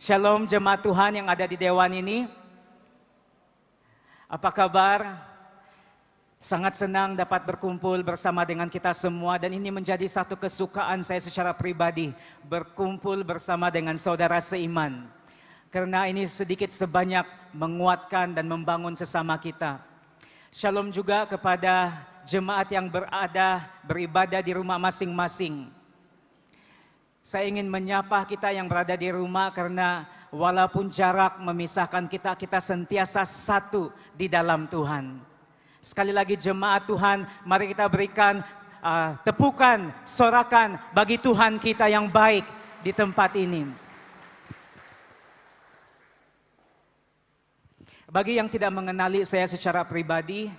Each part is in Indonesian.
Shalom jemaat Tuhan yang ada di Dewan ini. Apa kabar? Sangat senang dapat berkumpul bersama dengan kita semua. Dan ini menjadi satu kesukaan saya secara pribadi. Berkumpul bersama dengan saudara seiman. Karena ini sedikit sebanyak menguatkan dan membangun sesama kita. Shalom juga kepada jemaat yang beribadah di rumah masing-masing. Saya ingin menyapa kita yang berada di rumah karena walaupun jarak memisahkan kita, kita sentiasa satu di dalam Tuhan. Sekali lagi jemaat Tuhan, mari kita berikan tepukan, sorakan bagi Tuhan kita yang baik di tempat ini. Bagi yang tidak mengenali saya secara pribadi,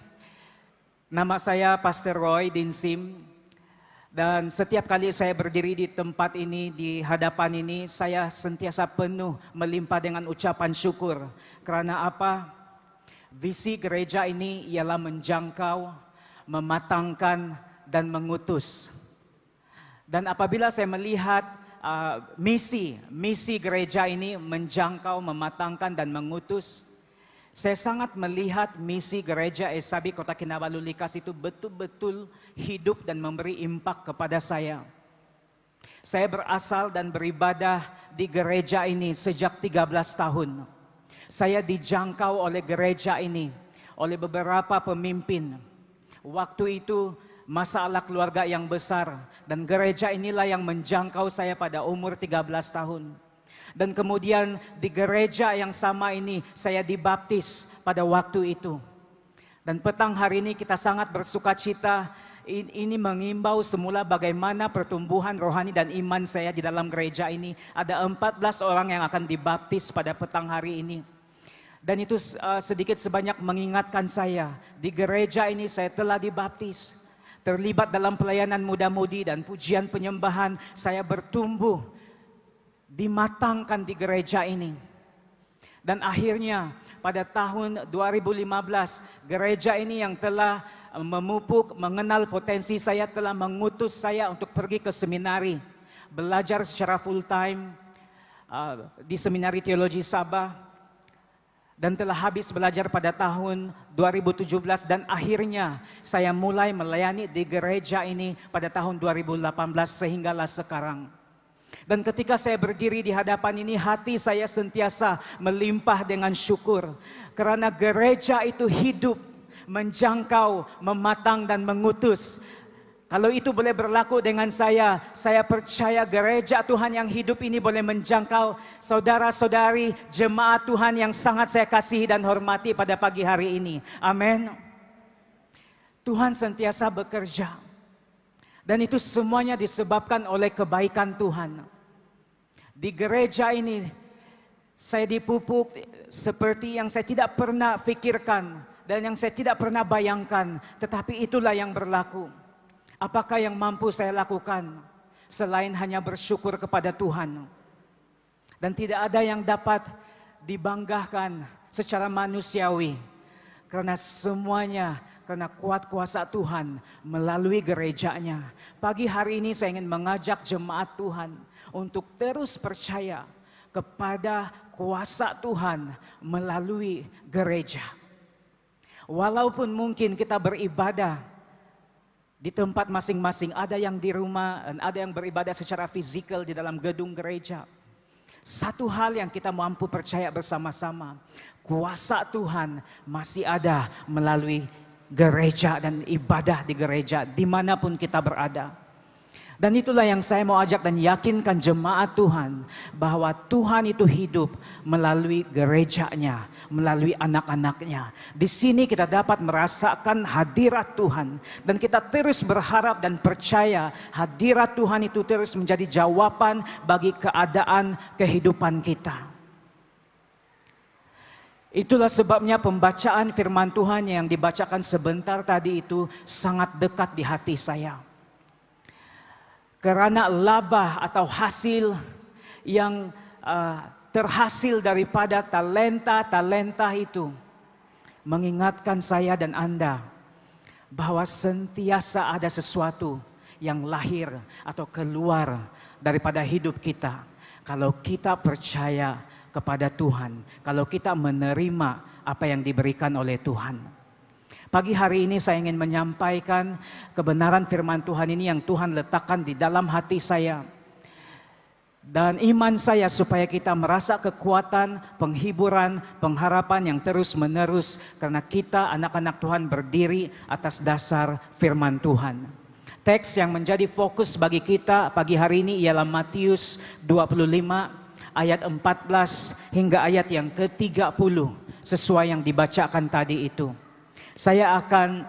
nama saya Pastor Roy Dinsim. Dan setiap kali saya berdiri di tempat ini, di hadapan ini, saya sentiasa penuh melimpah dengan ucapan syukur. Karena apa? Visi gereja ini ialah menjangkau, mematangkan, dan mengutus. Dan apabila saya melihat misi gereja ini menjangkau, mematangkan, dan mengutus, saya sangat melihat misi gereja Esabi Kota Kinabalu Likas itu betul-betul hidup dan memberi impak kepada saya. Saya berasal dan beribadah di gereja ini sejak 13 tahun. Saya dijangkau oleh gereja ini, oleh beberapa pemimpin. Waktu itu masalah keluarga yang besar dan gereja inilah yang menjangkau saya pada umur 13 tahun. Dan kemudian di gereja yang sama ini saya dibaptis pada waktu itu. Dan petang hari ini kita sangat bersuka cita. Ini mengimbau semula bagaimana pertumbuhan rohani dan iman saya di dalam gereja ini. Ada 14 orang yang akan dibaptis pada petang hari ini. Dan itu sedikit sebanyak mengingatkan saya. Di gereja ini saya telah dibaptis. Terlibat dalam pelayanan muda-mudi dan pujian penyembahan. Saya bertumbuh. Dimatangkan di gereja ini. Dan akhirnya pada tahun 2015 gereja ini yang telah memupuk, mengenal potensi saya, telah mengutus saya untuk pergi ke seminari, belajar secara full time di Seminari Teologi Sabah, dan telah habis belajar pada tahun 2017 dan akhirnya saya mulai melayani di gereja ini pada tahun 2018 sehinggalah sekarang. Dan ketika saya berdiri di hadapan ini, hati saya sentiasa melimpah dengan syukur. Karena gereja itu hidup, menjangkau, mematang dan mengutus. Kalau itu boleh berlaku dengan saya percaya gereja Tuhan yang hidup ini boleh menjangkau saudara-saudari jemaat Tuhan yang sangat saya kasihi dan hormati pada pagi hari ini. Amin. Tuhan sentiasa bekerja. Dan itu semuanya disebabkan oleh kebaikan Tuhan. Di gereja ini saya dipupuk seperti yang saya tidak pernah pikirkan dan yang saya tidak pernah bayangkan. Tetapi itulah yang berlaku. Apakah yang mampu saya lakukan selain hanya bersyukur kepada Tuhan? Dan tidak ada yang dapat dibanggakan secara manusiawi. Karena semuanya, karena kuat kuasa Tuhan melalui gerejanya. Pagi hari ini saya ingin mengajak jemaat Tuhan untuk terus percaya kepada kuasa Tuhan melalui gereja. Walaupun mungkin kita beribadah di tempat masing-masing, ada yang di rumah dan ada yang beribadah secara fisikal di dalam gedung gereja. Satu hal yang kita mampu percaya bersama-sama, kuasa Tuhan masih ada melalui gereja dan ibadah di gereja dimanapun kita berada. Dan itulah yang saya mau ajak dan yakinkan jemaat Tuhan bahwa Tuhan itu hidup melalui gerejanya, melalui anak-anaknya. Di sini kita dapat merasakan hadirat Tuhan dan kita terus berharap dan percaya hadirat Tuhan itu terus menjadi jawaban bagi keadaan kehidupan kita. Itulah sebabnya pembacaan firman Tuhan yang dibacakan sebentar tadi itu sangat dekat di hati saya. Karena laba atau hasil yang terhasil daripada talenta itu mengingatkan saya dan Anda bahwa sentiasa ada sesuatu yang lahir atau keluar daripada hidup kita. Kalau kita percaya kepada Tuhan kalau kita menerima apa yang diberikan oleh Tuhan. Pagi hari ini saya ingin menyampaikan kebenaran firman Tuhan ini yang Tuhan letakkan di dalam hati saya. Dan iman saya supaya kita merasa kekuatan, penghiburan, pengharapan yang terus menerus. Karena kita anak-anak Tuhan berdiri atas dasar firman Tuhan. Teks yang menjadi fokus bagi kita pagi hari ini ialah Matius 25 ayat 14 hingga ayat yang ke-30. Sesuai yang dibacakan tadi itu. Saya akan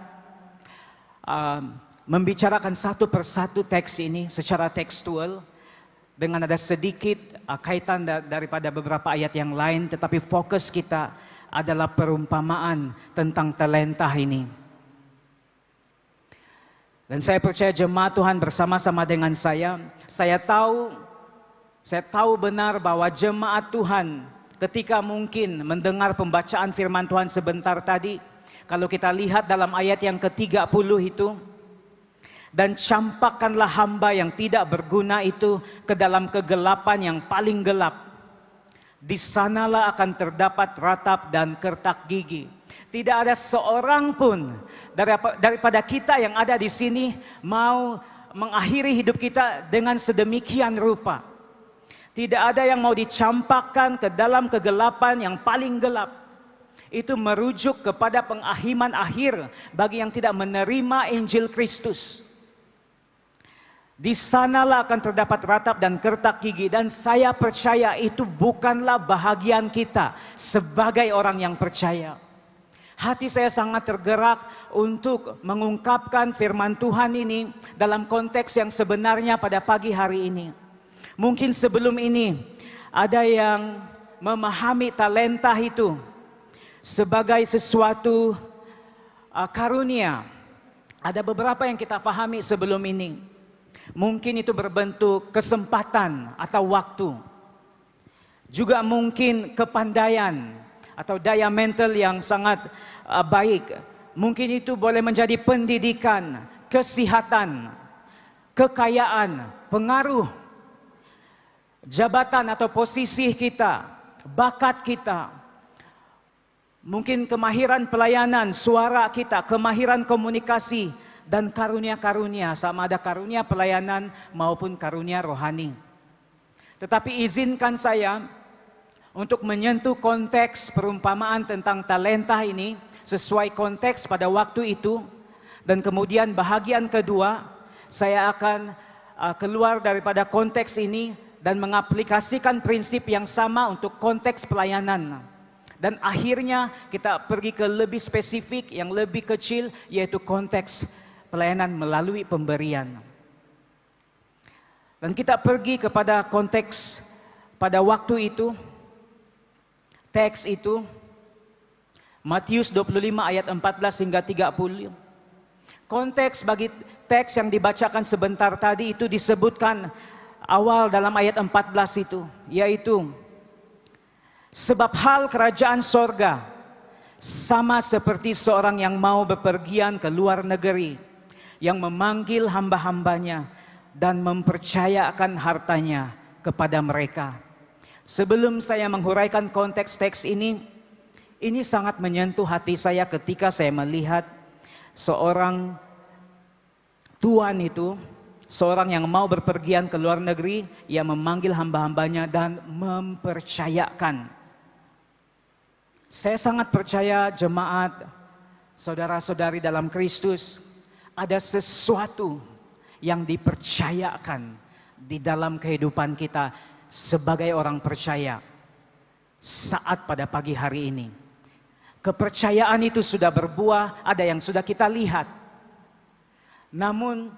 membicarakan satu persatu teks ini secara tekstual dengan ada sedikit kaitan daripada beberapa ayat yang lain, tetapi fokus kita adalah perumpamaan tentang talenta ini. Dan saya percaya jemaat Tuhan bersama-sama dengan saya tahu benar bahwa jemaat Tuhan ketika mungkin mendengar pembacaan firman Tuhan sebentar tadi, kalau kita lihat dalam ayat yang ke-30 itu, dan campakkanlah hamba yang tidak berguna itu ke dalam kegelapan yang paling gelap. Di sanalah akan terdapat ratap dan kertak gigi. Tidak ada seorang pun daripada kita yang ada di sini mau mengakhiri hidup kita dengan sedemikian rupa. Tidak ada yang mau dicampakkan ke dalam kegelapan yang paling gelap. Itu merujuk kepada pengakhiran akhir bagi yang tidak menerima Injil Kristus. Di sanalah akan terdapat ratap dan kertak gigi, dan saya percaya itu bukanlah bahagian kita sebagai orang yang percaya. Hati saya sangat tergerak untuk mengungkapkan firman Tuhan ini dalam konteks yang sebenarnya pada pagi hari ini. Mungkin sebelum ini ada yang memahami talenta itu sebagai sesuatu karunia. Ada beberapa yang kita pahami sebelum ini. Mungkin itu berbentuk kesempatan atau waktu. Juga mungkin kepandaian atau daya mental yang sangat baik. Mungkin itu boleh menjadi pendidikan, kesehatan, kekayaan, pengaruh, jabatan atau posisi kita, bakat kita. Mungkin kemahiran pelayanan, suara kita, kemahiran komunikasi, dan karunia-karunia, sama ada karunia pelayanan maupun karunia rohani. Tetapi izinkan saya untuk menyentuh konteks perumpamaan tentang talenta ini sesuai konteks pada waktu itu. Dan kemudian bahagian kedua, saya akan keluar daripada konteks ini dan mengaplikasikan prinsip yang sama untuk konteks pelayanan. Dan akhirnya kita pergi ke lebih spesifik, yang lebih kecil, yaitu konteks pelayanan melalui pemberian. Dan kita pergi kepada konteks pada waktu itu, teks itu, Matius 25 ayat 14 hingga 30. Konteks bagi teks yang dibacakan sebentar tadi itu disebutkan awal dalam ayat 14 itu, yaitu sebab hal kerajaan sorga sama seperti seorang yang mau bepergian ke luar negeri, yang memanggil hamba-hambanya dan mempercayakan hartanya kepada mereka. Sebelum saya menghuraikan konteks teks ini sangat menyentuh hati saya ketika saya melihat seorang tuan itu, seorang yang mau berpergian ke luar negeri, yang memanggil hamba-hambanya dan mempercayakan. Saya sangat percaya jemaat, saudara-saudari dalam Kristus, ada sesuatu yang dipercayakan di dalam kehidupan kita sebagai orang percaya saat pada pagi hari ini. Kepercayaan itu sudah berbuah, ada yang sudah kita lihat. Namun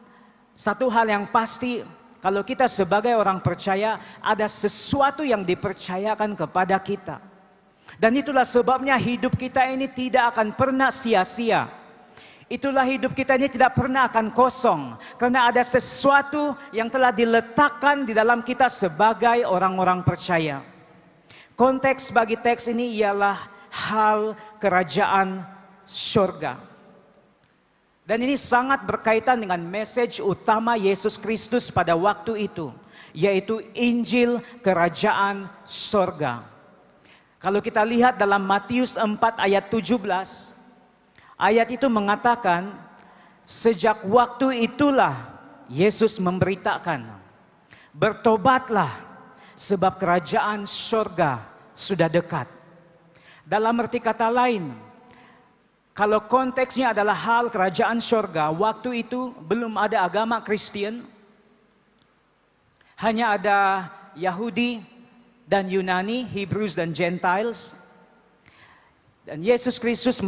satu hal yang pasti, kalau kita sebagai orang percaya, ada sesuatu yang dipercayakan kepada kita. Dan itulah sebabnya hidup kita ini tidak akan pernah sia-sia. Itulah hidup kita ini tidak pernah akan kosong. Karena ada sesuatu yang telah diletakkan di dalam kita sebagai orang-orang percaya. Konteks bagi teks ini ialah hal kerajaan surga. Dan ini sangat berkaitan dengan message utama Yesus Kristus pada waktu itu, yaitu Injil kerajaan surga. Kalau kita lihat dalam Matius 4 ayat 17, ayat itu mengatakan, sejak waktu itulah Yesus memberitakan, bertobatlah sebab kerajaan surga sudah dekat. Dalam arti kata lain, kalau konteksnya adalah hal kerajaan surga, waktu itu belum ada agama Kristen, hanya ada Yahudi dan Yunani, Hebrews dan Gentiles. Dan Yesus Kristus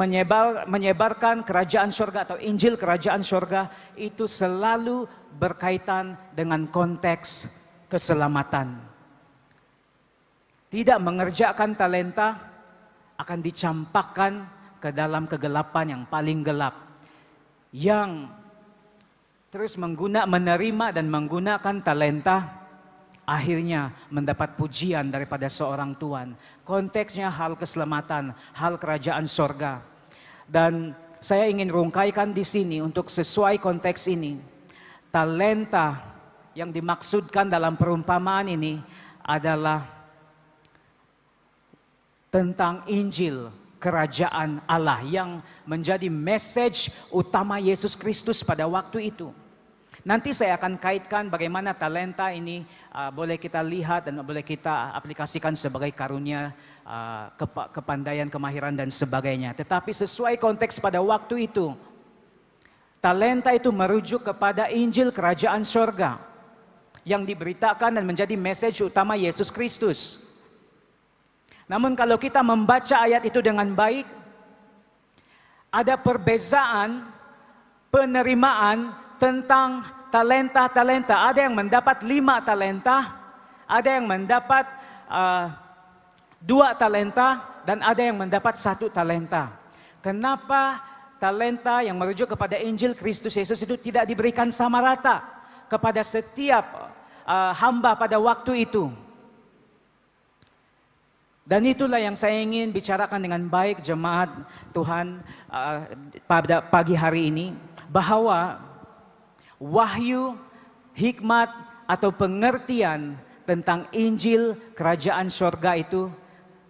menyebarkan kerajaan surga atau Injil kerajaan surga itu selalu berkaitan dengan konteks keselamatan. Tidak mengerjakan talenta akan dicampakkan ke dalam kegelapan yang paling gelap. Yang terus menerima dan menggunakan talenta, akhirnya mendapat pujian daripada seorang Tuhan. Konteksnya hal keselamatan, hal kerajaan sorga. Dan saya ingin rungkaikan di sini untuk sesuai konteks ini. Talenta yang dimaksudkan dalam perumpamaan ini adalah tentang Injil kerajaan Allah yang menjadi message utama Yesus Kristus pada waktu itu. Nanti saya akan kaitkan bagaimana talenta ini boleh kita lihat dan boleh kita aplikasikan sebagai karunia, kepandaian, kemahiran dan sebagainya. Tetapi sesuai konteks pada waktu itu, talenta itu merujuk kepada Injil kerajaan surga yang diberitakan dan menjadi message utama Yesus Kristus. Namun kalau kita membaca ayat itu dengan baik, ada perbezaan penerimaan tentang talenta-talenta. Ada yang mendapat 5 talenta, ada yang mendapat 2 talenta, dan ada yang mendapat 1 talenta. Kenapa talenta yang merujuk kepada Injil Kristus Yesus itu tidak diberikan sama rata kepada setiap hamba pada waktu itu? Dan itulah yang saya ingin bicarakan dengan baik jemaat Tuhan pada pagi hari ini, bahwa wahyu, hikmat atau pengertian tentang Injil kerajaan surga itu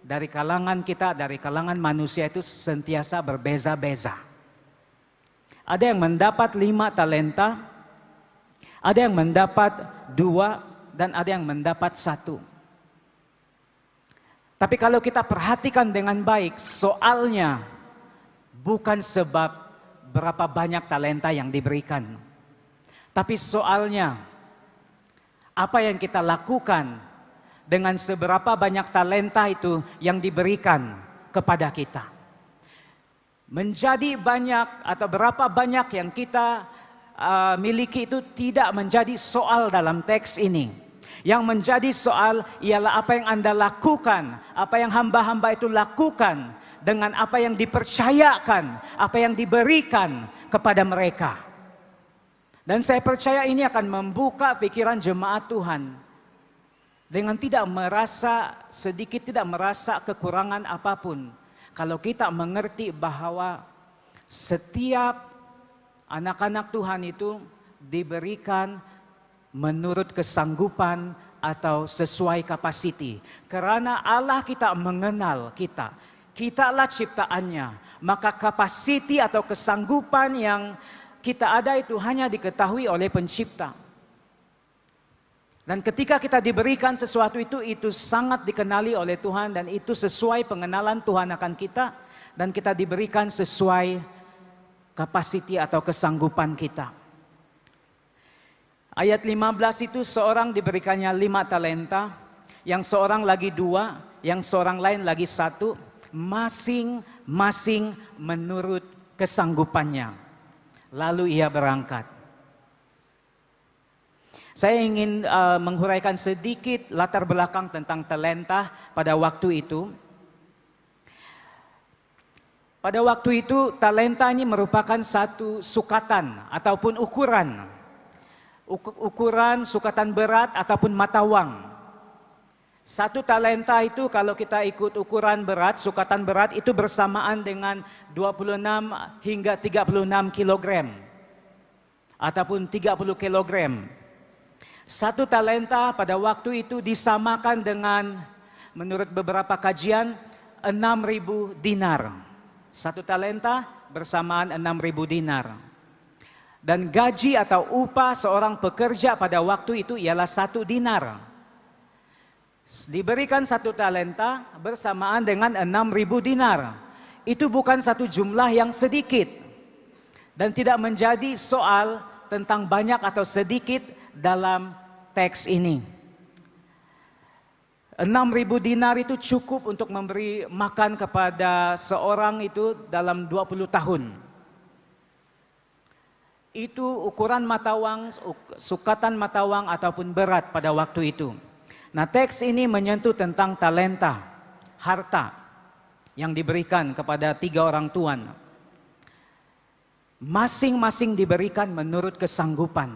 dari kalangan kita, dari kalangan manusia itu sentiasa berbeza-beza. Ada yang mendapat 5 talenta, ada yang mendapat 2, dan ada yang mendapat 1. Tapi kalau kita perhatikan dengan baik, soalnya bukan sebab berapa banyak talenta yang diberikan. Tapi soalnya, apa yang kita lakukan dengan seberapa banyak talenta itu yang diberikan kepada kita. Menjadi banyak atau berapa banyak yang kita miliki itu tidak menjadi soal dalam teks ini. Yang menjadi soal ialah apa yang Anda lakukan, apa yang hamba-hamba itu lakukan dengan apa yang dipercayakan, apa yang diberikan kepada mereka. Dan saya percaya ini akan membuka pikiran jemaat Tuhan dengan tidak merasa kekurangan apapun. Kalau kita mengerti bahwa setiap anak-anak Tuhan itu diberikan menurut kesanggupan atau sesuai kapasiti. Karena Allah kita mengenal kita. Kitalah ciptaannya. Maka kapasiti atau kesanggupan yang kita ada itu hanya diketahui oleh pencipta. Dan ketika kita diberikan sesuatu itu sangat dikenali oleh Tuhan. Dan itu sesuai pengenalan Tuhan akan kita. Dan kita diberikan sesuai kapasiti atau kesanggupan kita. Ayat 15 itu seorang diberikannya 5 talenta, yang seorang lagi 2, yang seorang lain lagi 1, masing-masing menurut kesanggupannya. Lalu ia berangkat. Saya ingin menghuraikan sedikit latar belakang tentang talenta pada waktu itu. Pada waktu itu talenta ini merupakan satu sukatan ataupun ukuran. Ukuran sukatan berat ataupun mata wang. 1 talenta itu kalau kita ikut ukuran berat, sukatan berat itu bersamaan dengan 26 hingga 36 kilogram. Ataupun 30 kilogram. 1 talenta pada waktu itu disamakan dengan, menurut beberapa kajian, 6.000 dinar. 1 talenta bersamaan 6.000 dinar. Dan gaji atau upah seorang pekerja pada waktu itu ialah 1 dinar. Diberikan 1 talenta bersamaan dengan 6.000 dinar. Itu bukan satu jumlah yang sedikit. Dan tidak menjadi soal tentang banyak atau sedikit dalam teks ini. 6.000 dinar itu cukup untuk memberi makan kepada seorang itu dalam 20 tahun. Itu ukuran mata uang, sukatan mata uang ataupun berat pada waktu itu. Nah, teks ini menyentuh tentang talenta, harta yang diberikan kepada 3 orang tuan. Masing-masing diberikan menurut kesanggupan.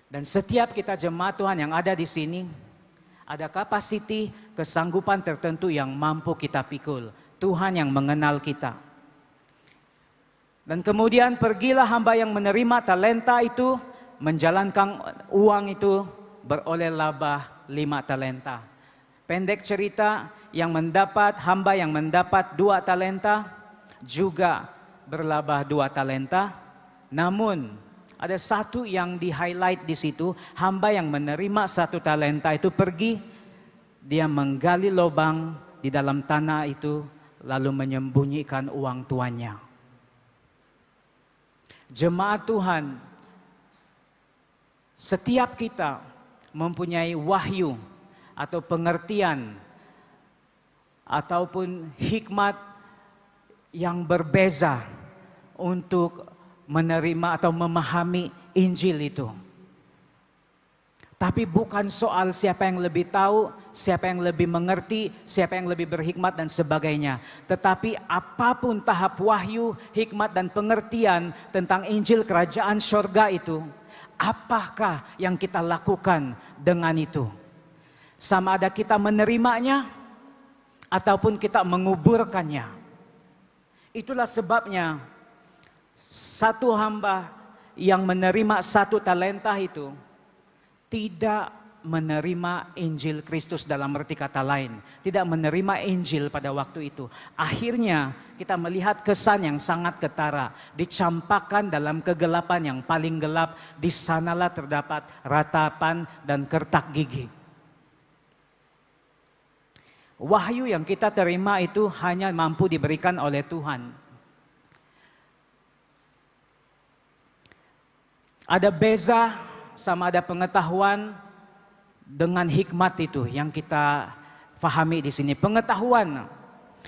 Dan setiap kita jemaat Tuhan yang ada di sini, ada kapasiti, kesanggupan tertentu yang mampu kita pikul. Tuhan yang mengenal kita. Dan kemudian pergilah hamba yang menerima talenta itu, menjalankan uang itu, beroleh laba 5 talenta. Pendek cerita, hamba yang mendapat 2 talenta, juga berlaba 2 talenta. Namun, ada satu yang di-highlight di situ, hamba yang menerima 1 talenta itu pergi, dia menggali lubang di dalam tanah itu, lalu menyembunyikan uang tuannya. Jemaat Tuhan, setiap kita mempunyai wahyu atau pengertian ataupun hikmat yang berbeza untuk menerima atau memahami Injil itu. Tapi bukan soal siapa yang lebih tahu, siapa yang lebih mengerti, siapa yang lebih berhikmat dan sebagainya. Tetapi apapun tahap wahyu, hikmat dan pengertian tentang Injil Kerajaan Sorga itu, apakah yang kita lakukan dengan itu? Sama ada kita menerimanya ataupun kita menguburkannya. Itulah sebabnya satu hamba yang menerima 1 talenta itu tidak menerima Injil Kristus dalam arti kata lain. Tidak menerima Injil pada waktu itu. Akhirnya kita melihat kesan yang sangat ketara. Dicampakkan dalam kegelapan yang paling gelap. Di sanalah terdapat ratapan dan kertak gigi. Wahyu yang kita terima itu hanya mampu diberikan oleh Tuhan. Ada beza sama ada pengetahuan dengan hikmat itu yang kita fahami di sini. Pengetahuan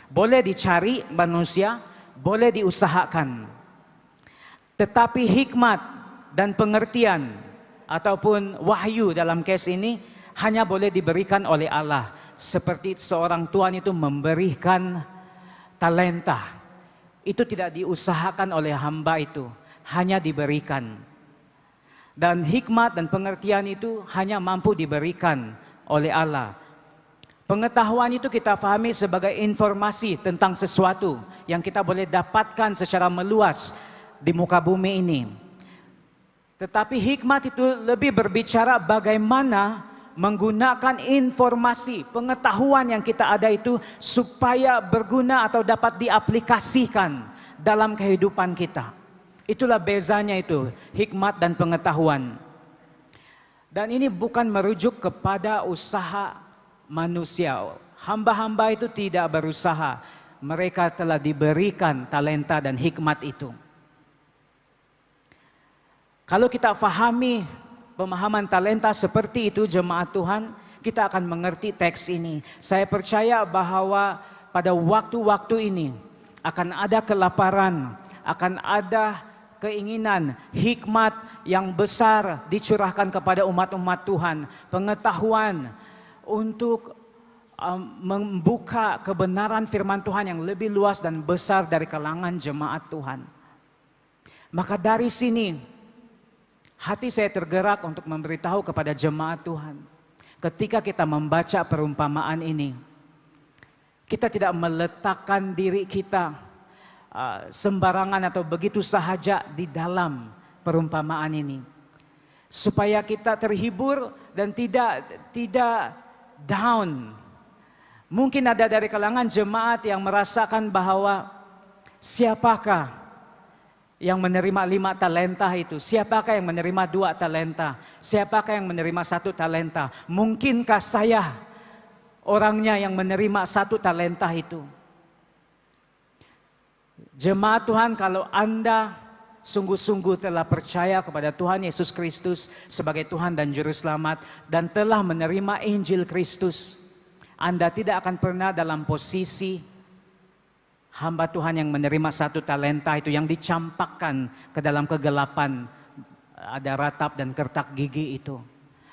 boleh dicari manusia, boleh diusahakan. Tetapi hikmat dan pengertian ataupun wahyu dalam case ini hanya boleh diberikan oleh Allah. Seperti seorang tuan itu memberikan talenta. Itu tidak diusahakan oleh hamba itu, hanya diberikan. Dan hikmat dan pengertian itu hanya mampu diberikan oleh Allah. Pengetahuan itu kita fahami sebagai informasi tentang sesuatu yang kita boleh dapatkan secara meluas di muka bumi ini. Tetapi hikmat itu lebih berbicara bagaimana menggunakan informasi, pengetahuan yang kita ada itu supaya berguna atau dapat diaplikasikan dalam kehidupan kita. Itulah bezanya itu, hikmat dan pengetahuan. Dan ini bukan merujuk kepada usaha manusia. Hamba-hamba itu tidak berusaha. Mereka telah diberikan talenta dan hikmat itu. Kalau kita fahami pemahaman talenta seperti itu jemaat Tuhan, kita akan mengerti teks ini. Saya percaya bahwa pada waktu-waktu ini akan ada kelaparan, akan ada keinginan, hikmat yang besar dicurahkan kepada umat-umat Tuhan. Pengetahuan untuk membuka kebenaran firman Tuhan yang lebih luas dan besar dari kalangan jemaat Tuhan. Maka dari sini, hati saya tergerak untuk memberitahu kepada jemaat Tuhan. Ketika kita membaca perumpamaan ini, kita tidak meletakkan diri kita sembarangan atau begitu sahaja di dalam perumpamaan ini, supaya kita terhibur dan tidak down, Mungkin ada dari kalangan jemaat yang merasakan bahwa siapakah yang menerima 5 talenta itu? Siapakah yang menerima 2 talenta? Siapakah yang menerima 1 talenta? Mungkinkah saya orangnya yang menerima 1 talenta itu? Jemaat Tuhan, kalau Anda sungguh-sungguh telah percaya kepada Tuhan Yesus Kristus sebagai Tuhan dan Juru Selamat dan telah menerima Injil Kristus, Anda tidak akan pernah dalam posisi hamba Tuhan yang menerima 1 talenta itu yang dicampakkan ke dalam kegelapan, ada ratap dan kertak gigi itu.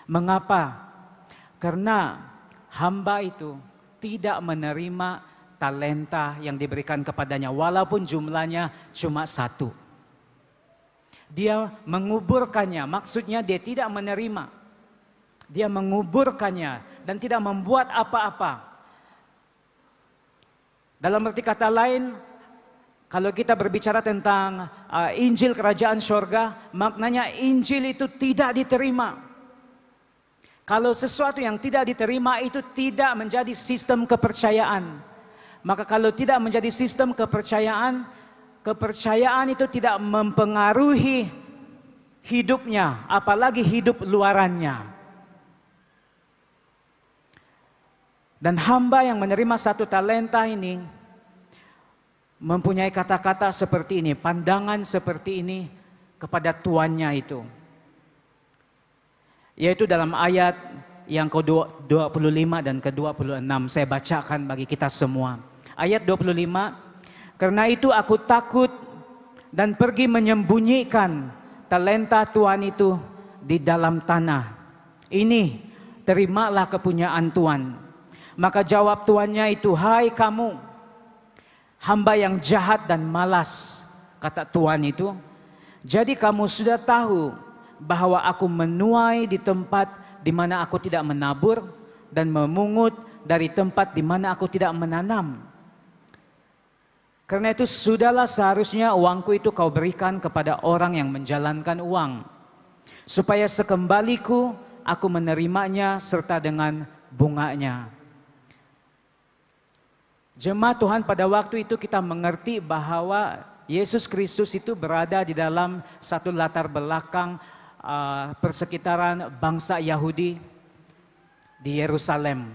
Mengapa? Karena hamba itu tidak menerima talenta yang diberikan kepadanya walaupun jumlahnya cuma 1. Dia menguburkannya, maksudnya dia tidak menerima. Dia menguburkannya dan tidak membuat apa-apa. Dalam arti kata lain, kalau kita berbicara tentang Injil Kerajaan Sorga, maknanya Injil itu tidak diterima. Kalau sesuatu yang tidak diterima itu tidak menjadi sistem kepercayaan. Maka kalau tidak menjadi sistem kepercayaan, kepercayaan itu tidak mempengaruhi hidupnya, apalagi hidup luarannya. Dan hamba yang menerima 1 talenta ini mempunyai kata-kata seperti ini, pandangan seperti ini kepada tuannya itu. Yaitu dalam ayat yang ke-25 dan ke-26, saya bacakan bagi kita semua. Ayat 25, karena itu aku takut dan pergi menyembunyikan talenta Tuhan itu di dalam tanah. Ini, terimalah kepunyaan Tuhan. Maka jawab tuannya itu, hai kamu, hamba yang jahat dan malas, kata Tuhan itu. Jadi kamu sudah tahu bahwa aku menuai di tempat di mana aku tidak menabur dan memungut dari tempat di mana aku tidak menanam. Karena itu sudahlah seharusnya uangku itu kau berikan kepada orang yang menjalankan uang, supaya sekembaliku aku menerimanya serta dengan bunganya. Jemaat Tuhan, pada waktu itu kita mengerti bahwa Yesus Kristus itu berada di dalam satu latar belakang persekitaran bangsa Yahudi di Yerusalem.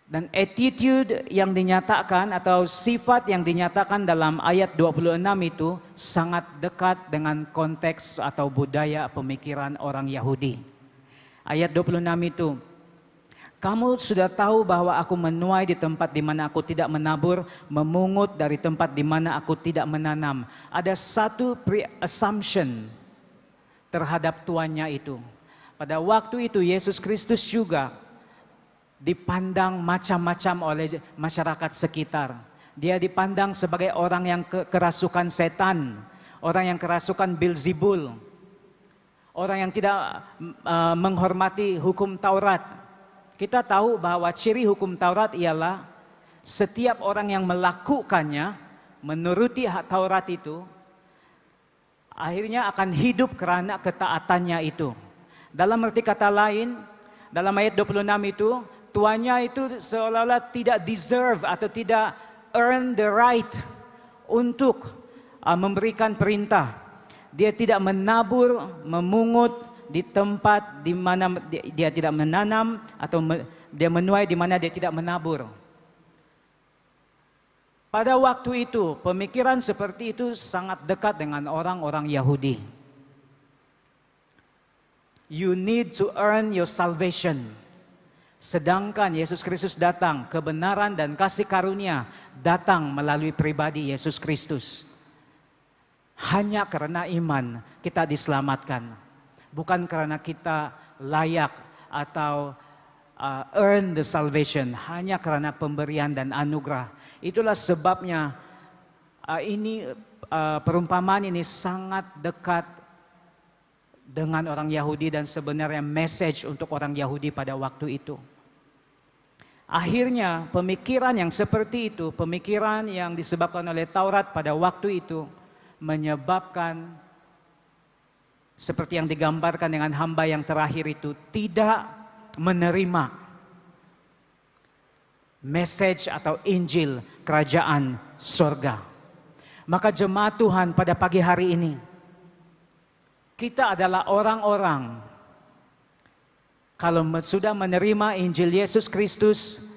Dan attitude yang dinyatakan atau sifat yang dinyatakan dalam ayat 26 itu sangat dekat dengan konteks atau budaya pemikiran orang Yahudi. Ayat 26 itu, kamu sudah tahu bahwa aku menuai di tempat di mana aku tidak menabur, memungut dari tempat di mana aku tidak menanam. Ada satu pre-assumption terhadap tuannya itu. Pada waktu itu Yesus Kristus juga dipandang macam-macam oleh masyarakat sekitar. Dia dipandang sebagai orang yang kerasukan setan, orang yang kerasukan Beelzebul, orang yang tidak menghormati hukum Taurat. Kita tahu bahwa ciri hukum Taurat ialah setiap orang yang melakukannya, menuruti hak Taurat itu, akhirnya akan hidup karena ketaatannya itu. Dalam arti kata lain, dalam ayat 26 itu, tuannya itu seolah-olah tidak deserve atau tidak earn the right untuk memberikan perintah. Dia tidak menabur, memungut di tempat di mana dia tidak menanam, atau dia menuai di mana dia tidak menabur. Pada waktu itu, pemikiran seperti itu sangat dekat dengan orang-orang Yahudi. You need to earn your salvation. Sedangkan Yesus Kristus datang, kebenaran dan kasih karunia datang melalui pribadi Yesus Kristus. Hanya karena iman kita diselamatkan. Bukan karena kita layak atau earn the salvation, hanya karena pemberian dan anugerah. Itulah sebabnya perumpamaan ini sangat dekat dengan orang Yahudi dan sebenarnya message untuk orang Yahudi pada waktu itu. Akhirnya pemikiran yang seperti itu, pemikiran yang disebabkan oleh Taurat pada waktu itu menyebabkan seperti yang digambarkan dengan hamba yang terakhir itu tidak menerima. message atau Injil kerajaan surga. Maka jemaat Tuhan pada pagi hari ini, kita adalah orang-orang kalau sudah menerima Injil Yesus Kristus,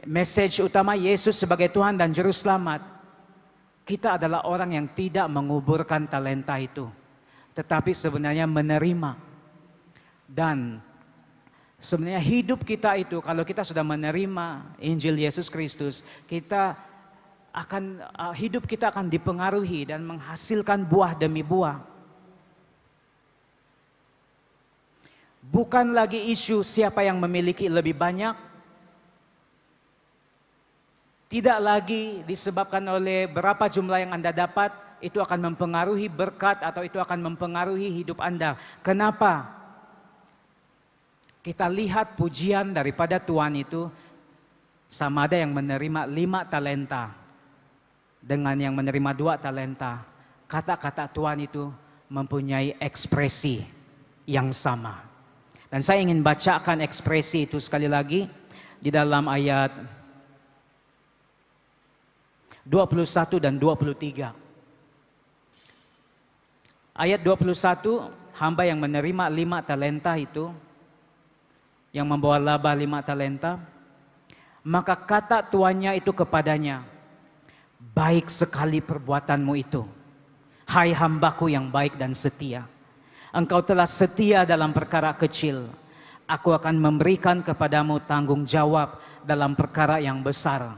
message utama Yesus sebagai Tuhan dan Juru Selamat, kita adalah orang yang tidak menguburkan talenta itu, tetapi sebenarnya menerima. Dan sebenarnya hidup kita itu, kalau kita sudah menerima Injil Yesus Kristus, hidup kita akan dipengaruhi dan menghasilkan buah demi buah. Bukan lagi isu siapa yang memiliki lebih banyak, tidak lagi disebabkan oleh berapa jumlah yang Anda dapat, itu akan mempengaruhi berkat atau itu akan mempengaruhi hidup Anda. Kenapa? Kita lihat pujian daripada Tuhan itu, sama ada yang menerima 5 talenta dengan yang menerima 2 talenta. Kata-kata Tuhan itu mempunyai ekspresi yang sama. Dan saya ingin bacakan ekspresi itu sekali lagi di dalam ayat 21 dan 23. Ayat 21, hamba yang menerima 5 talenta itu, yang membawa laba 5 talenta, maka kata tuannya itu kepadanya, baik sekali perbuatanmu itu, hai hambaku yang baik dan setia. Engkau telah setia dalam perkara kecil, aku akan memberikan kepadamu tanggung jawab dalam perkara yang besar.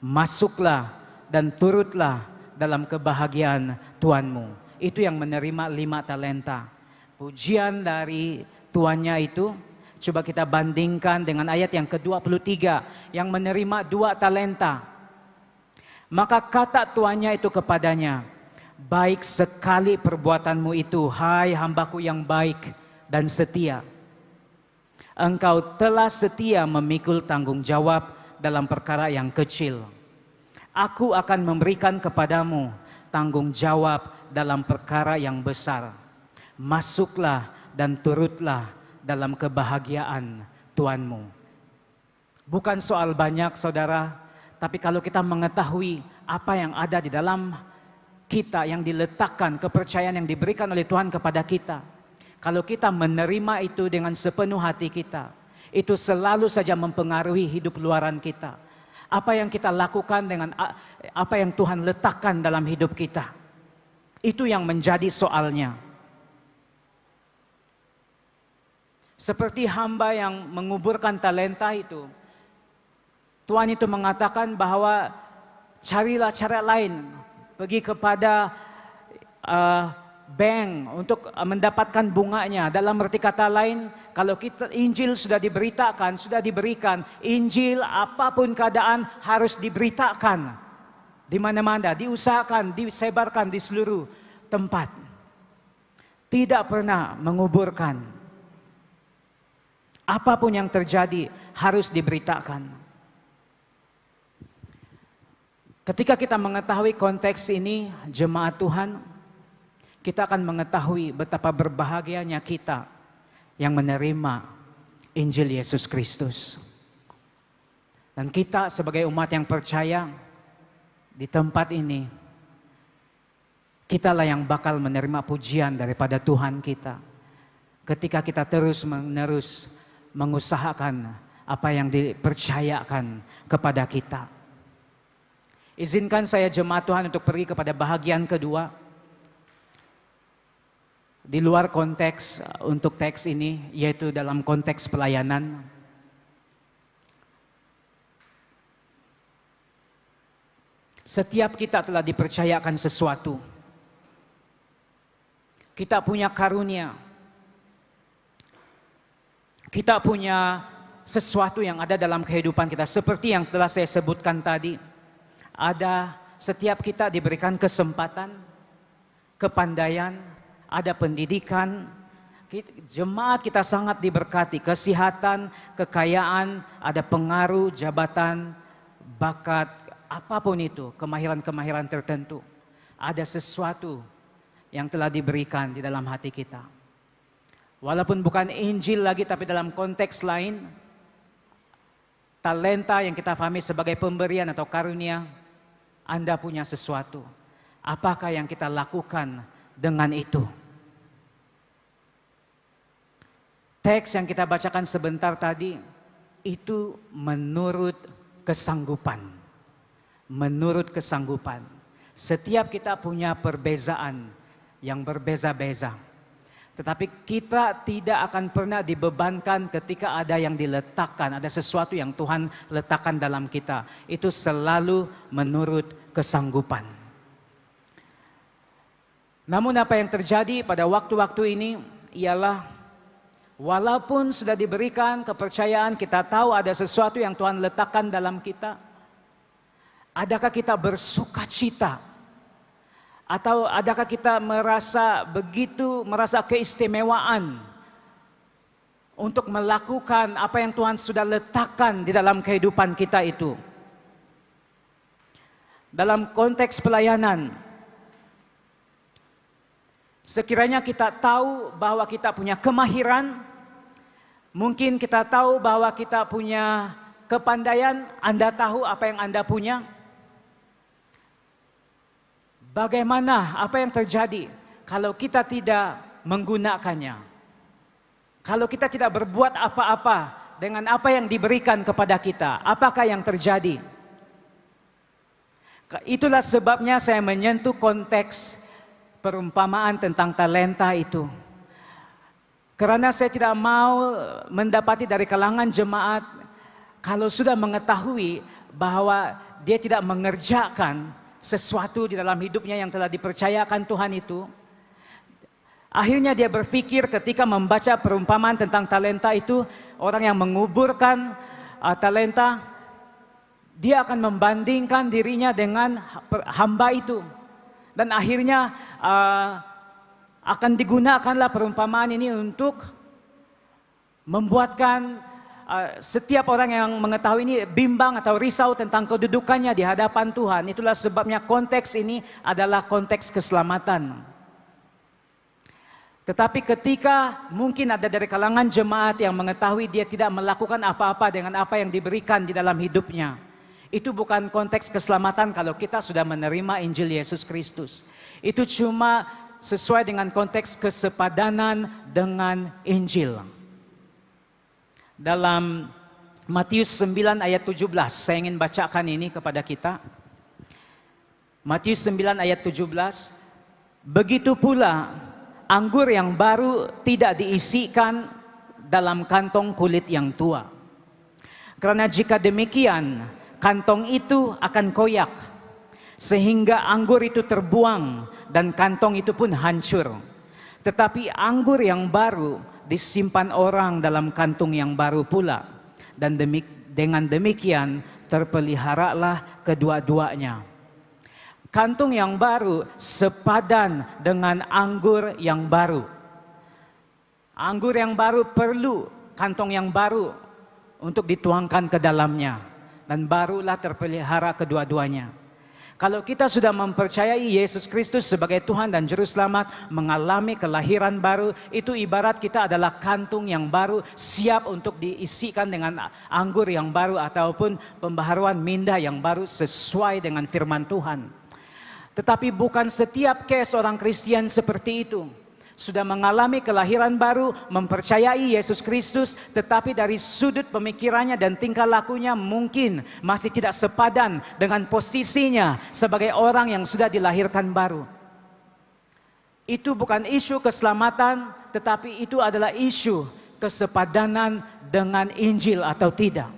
Masuklah dan turutlah dalam kebahagiaan Tuanmu. Itu yang menerima 5 talenta. Pujian dari tuannya itu, coba kita bandingkan dengan ayat yang ke-23 yang menerima 2 talenta. Maka kata tuannya itu kepadanya, baik sekali perbuatanmu itu, hai hambaku yang baik dan setia. Engkau telah setia memikul tanggung jawab dalam perkara yang kecil. Aku akan memberikan kepadamu tanggung jawab dalam perkara yang besar. Masuklah dan turutlah dalam kebahagiaan Tuanmu. Bukan soal banyak, saudara. Tapi kalau kita mengetahui apa yang ada di dalam kita, yang diletakkan, kepercayaan yang diberikan oleh Tuhan kepada kita. Kalau kita menerima itu dengan sepenuh hati kita, itu selalu saja mempengaruhi hidup luaran kita. Apa yang kita lakukan dengan apa yang Tuhan letakkan dalam hidup kita. Itu yang menjadi soalnya. Seperti hamba yang menguburkan talenta itu, Tuhan itu mengatakan bahwa carilah cara lain, pergi kepada bank untuk mendapatkan bunganya. Dalam arti kata lain, kalau kita Injil sudah diberitakan, sudah diberikan, Injil apapun keadaan harus diberitakan di mana-mana, diusahakan, disebarkan di seluruh tempat. Tidak pernah menguburkan. Apapun yang terjadi harus diberitakan. Ketika kita mengetahui konteks ini, jemaat Tuhan, kita akan mengetahui betapa berbahagianya kita yang menerima Injil Yesus Kristus. Dan kita sebagai umat yang percaya di tempat ini, kitalah yang bakal menerima pujian daripada Tuhan kita. Ketika kita terus-menerus mengusahakan apa yang dipercayakan kepada kita. Izinkan saya jemaat Tuhan untuk pergi kepada bahagian kedua. Di luar konteks untuk teks ini, yaitu dalam konteks pelayanan. Setiap kita telah dipercayakan sesuatu. Kita punya karunia. Kita punya sesuatu yang ada dalam kehidupan kita. Seperti yang telah saya sebutkan tadi. Setiap kita diberikan kesempatan, kepandaian, ada pendidikan. Jemaat kita sangat diberkati, kesehatan, kekayaan, ada pengaruh, jabatan, bakat, apapun itu, kemahiran-kemahiran tertentu. Ada sesuatu yang telah diberikan di dalam hati kita. Walaupun bukan Injil lagi, tapi dalam konteks lain, talenta yang kita pahami sebagai pemberian atau karunia, Anda punya sesuatu. Apakah yang kita lakukan dengan itu? Teks yang kita bacakan sebentar tadi, itu menurut kesanggupan. Menurut kesanggupan. Setiap kita punya perbezaan yang berbeza-beza. Tetapi kita tidak akan pernah dibebankan ketika ada yang diletakkan, ada sesuatu yang Tuhan letakkan dalam kita. Itu selalu menurut kesanggupan. Namun apa yang terjadi pada waktu-waktu ini ialah walaupun sudah diberikan kepercayaan, kita tahu ada sesuatu yang Tuhan letakkan dalam kita. Adakah kita bersuka cita? Atau adakah kita merasa keistimewaan untuk melakukan apa yang Tuhan sudah letakkan di dalam kehidupan kita itu? Dalam konteks pelayanan, sekiranya kita tahu bahwa kita punya kemahiran, mungkin kita tahu bahwa kita punya kepandaian, Anda tahu apa yang Anda punya. Bagaimana, apa yang terjadi kalau kita tidak menggunakannya? Kalau kita tidak berbuat apa-apa dengan apa yang diberikan kepada kita, apakah yang terjadi? Itulah sebabnya saya menyentuh konteks perumpamaan tentang talenta itu. Karena saya tidak mau mendapati dari kalangan jemaat, kalau sudah mengetahui bahwa dia tidak mengerjakan sesuatu di dalam hidupnya yang telah dipercayakan Tuhan itu, akhirnya dia berpikir ketika membaca perumpamaan tentang talenta itu, orang yang menguburkan talenta, dia akan membandingkan dirinya dengan hamba itu. Dan akhirnya akan digunakanlah perumpamaan ini untuk membuatkan setiap orang yang mengetahui ini bimbang atau risau tentang kedudukannya di hadapan Tuhan. Itulah sebabnya konteks ini adalah konteks keselamatan. Tetapi ketika mungkin ada dari kalangan jemaat yang mengetahui dia tidak melakukan apa-apa dengan apa yang diberikan di dalam hidupnya, itu bukan konteks keselamatan kalau kita sudah menerima Injil Yesus Kristus. Itu cuma sesuai dengan konteks kesepadanan dengan Injil. Dalam Matius 9 ayat 17, saya ingin bacakan ini kepada kita. Matius 9 ayat 17, begitu pula anggur yang baru tidak diisikan dalam kantong kulit yang tua. Karena jika demikian, kantong itu akan koyak, sehingga anggur itu terbuang dan kantong itu pun hancur. Tetapi anggur yang baru disimpan orang dalam kantung yang baru pula, dan dengan demikian terpeliharalah kedua-duanya. Kantung yang baru sepadan dengan anggur yang baru. Anggur yang baru perlu kantong yang baru untuk dituangkan ke dalamnya, dan barulah terpelihara kedua-duanya. Kalau kita sudah mempercayai Yesus Kristus sebagai Tuhan dan Juru Selamat, mengalami kelahiran baru, itu ibarat kita adalah kantung yang baru, siap untuk diisikan dengan anggur yang baru ataupun pembaharuan minda yang baru sesuai dengan firman Tuhan. Tetapi bukan setiap case orang Kristen seperti itu. Sudah mengalami kelahiran baru, mempercayai Yesus Kristus, tetapi dari sudut pemikirannya dan tingkah lakunya mungkin masih tidak sepadan dengan posisinya sebagai orang yang sudah dilahirkan baru. Itu bukan isu keselamatan, tetapi itu adalah isu kesepadanan dengan Injil atau tidak.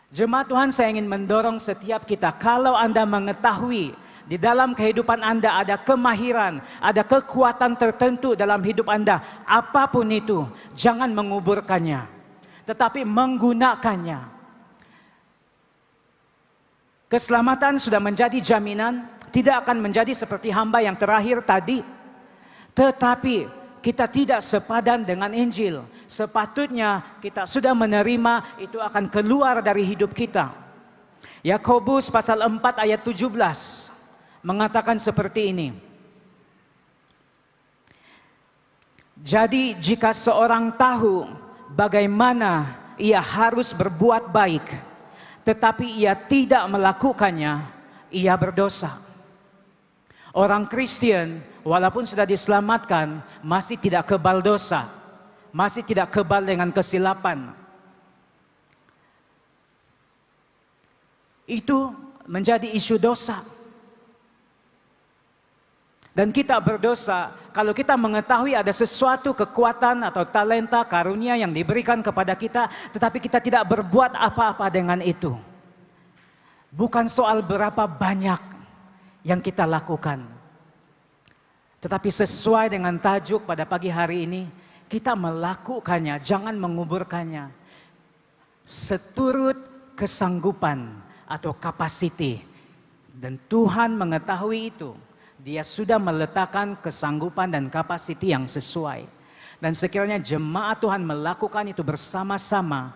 Jemaat Tuhan, saya ingin mendorong setiap kita, kalau Anda mengetahui di dalam kehidupan Anda ada kemahiran, ada kekuatan tertentu dalam hidup Anda, apapun itu, jangan menguburkannya, tetapi menggunakannya. Keselamatan sudah menjadi jaminan, tidak akan menjadi seperti hamba yang terakhir tadi. Tetapi kita tidak sepadan dengan Injil. Sepatutnya kita sudah menerima, itu akan keluar dari hidup kita. Yakobus pasal 4 ayat 17 mengatakan seperti ini. Jadi jika seorang tahu bagaimana ia harus berbuat berbuat baik, tetapi ia tidak melakukannya, ia berdosa. Orang Kristen walaupun sudah diselamatkan masih tidak kebal dosa, masih tidak kebal dengan kesilapan. Itu menjadi isu dosa. Dan kita berdosa kalau kita mengetahui ada sesuatu kekuatan atau talenta karunia yang diberikan kepada kita, tetapi kita tidak berbuat apa-apa dengan itu. Bukan soal berapa banyak yang kita lakukan, tetapi sesuai dengan tajuk pada pagi hari ini, kita melakukannya, jangan menguburkannya. Seturut kesanggupan atau capacity. Dan Tuhan mengetahui itu. Dia sudah meletakkan kesanggupan dan kapasiti yang sesuai. Dan sekiranya jemaat Tuhan melakukan itu bersama-sama,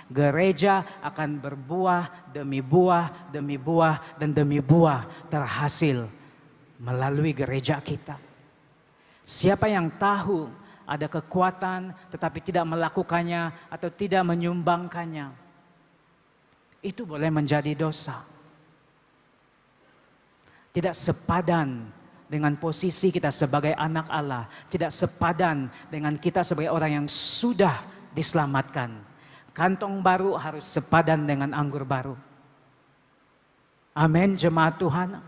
gereja akan berbuah demi buah, demi buah, dan demi buah terhasil melalui gereja kita. Siapa yang tahu ada kekuatan tetapi tidak melakukannya atau tidak menyumbangkannya, itu boleh menjadi dosa. Tidak sepadan dengan posisi kita sebagai anak Allah. Tidak sepadan dengan kita sebagai orang yang sudah diselamatkan. Kantong baru harus sepadan dengan anggur baru. Amin, jemaat Tuhan.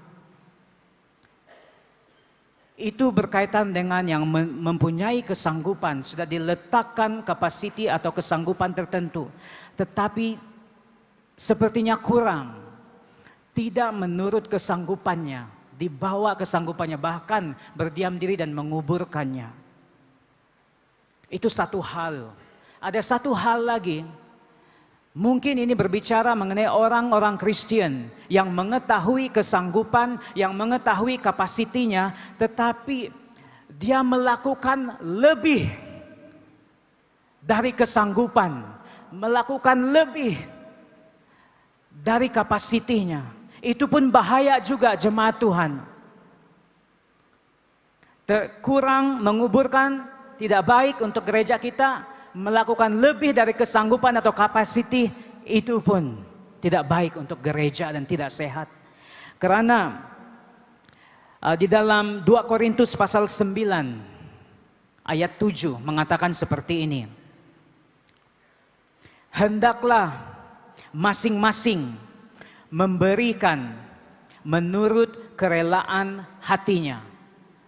Itu berkaitan dengan yang mempunyai kesanggupan. Sudah diletakkan kapasiti atau kesanggupan tertentu. Tetapi sepertinya kurang. Tidak menurut kesanggupannya, dibawa kesanggupannya, bahkan berdiam diri dan menguburkannya. Itu satu hal. Ada satu hal lagi, mungkin ini berbicara mengenai orang-orang Kristen yang mengetahui kesanggupan, yang mengetahui kapasitinya, tetapi dia melakukan lebih dari kesanggupan, melakukan lebih dari kapasitinya. Itu pun bahaya juga, jemaat Tuhan. Kurang menguburkan tidak baik untuk gereja kita. Melakukan lebih dari kesanggupan atau kapasiti, itu pun tidak baik untuk gereja dan tidak sehat. Karena di dalam 2 Korintus pasal 9 ayat 7 mengatakan seperti ini. Hendaklah masing-masing memberikan menurut kerelaan hatinya.